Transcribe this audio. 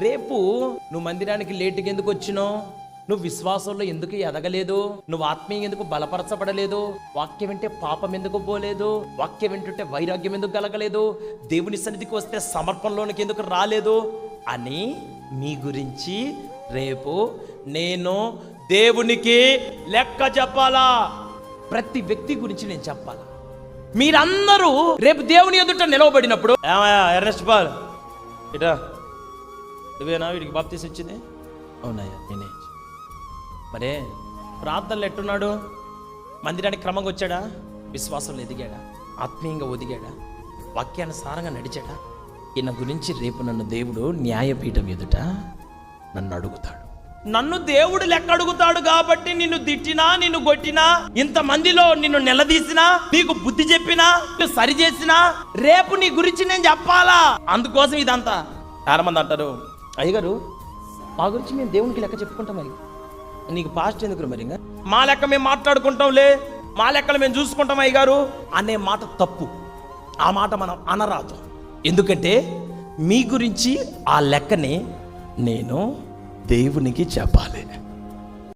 రేపు నువ్వు మందిరానికి లేటుగా ఎందుకు వచ్చినావు, నువ్వు విశ్వాసంలో ఎందుకు ఎదగలేదు, నువ్వు ఆత్మీయంగా ఎందుకు బలపరచబడలేదు, వాక్యం వింటే పాపం ఎందుకు పోలేదు, వాక్యం వింటుంటే వైరాగ్యం ఎందుకు కలగలేదు, దేవుని సన్నిధికి వస్తే సమర్పణలోనికి ఎందుకు రాలేదు అని మీ గురించి రేపు నేను దేవునికి లెక్క చెప్పాలా. ప్రతి వ్యక్తి గురించి నేను చెప్పాలా. మీరందరూ రేపు దేవుని ఎదుట నిలవబడినప్పుడు ఏమయ్యా ఎర్నెస్ట్ పాల్ ఇటా నువ్వేనా వీడికి బాప్తీసం ఇచ్చింది? అవునయ్యా నేనే. మరే ప్రార్థనలు ఎట్టున్నాడు? మందిరానికి క్రమంగా వచ్చాడా? విశ్వాసంలో ఎదిగాడా? ఆత్మీయంగా ఒదిగాడా? వాక్యానుసారంగా నడిచాడా? ఈయన గురించి రేపు నన్ను దేవుడు న్యాయపీఠం ఎదుట నన్ను అడుగుతాడు. నన్ను దేవుడు లెక్క అడుగుతాడు కాబట్టి నిన్ను తిట్టినా, నిన్ను కొట్టినా, ఇంతమందిలో నిన్ను నిలదీసినా, నీకు బుద్ధి చెప్పినా, నువ్వు సరి చేసినా రేపు నీ గురించి నేను చెప్పాలా. అందుకోసం ఇదంతా. చాలా మంది అంటారు, అయ్యగారు మా గురించి మేము దేవునికి లెక్క చెప్పుకుంటాం, మరి నీకు పాస్ట్ ఎందుకు? మరి ఇంకా మా లెక్క మేము మాట్లాడుకుంటాంలే, మా లెక్కలు మేము చూసుకుంటాం అయ్యగారు అనే మాట తప్పు. ఆ మాట మనం అనరాదు. ఎందుకంటే మీ గురించి ఆ లెక్కని నేను దేవునికి చెప్పాలి.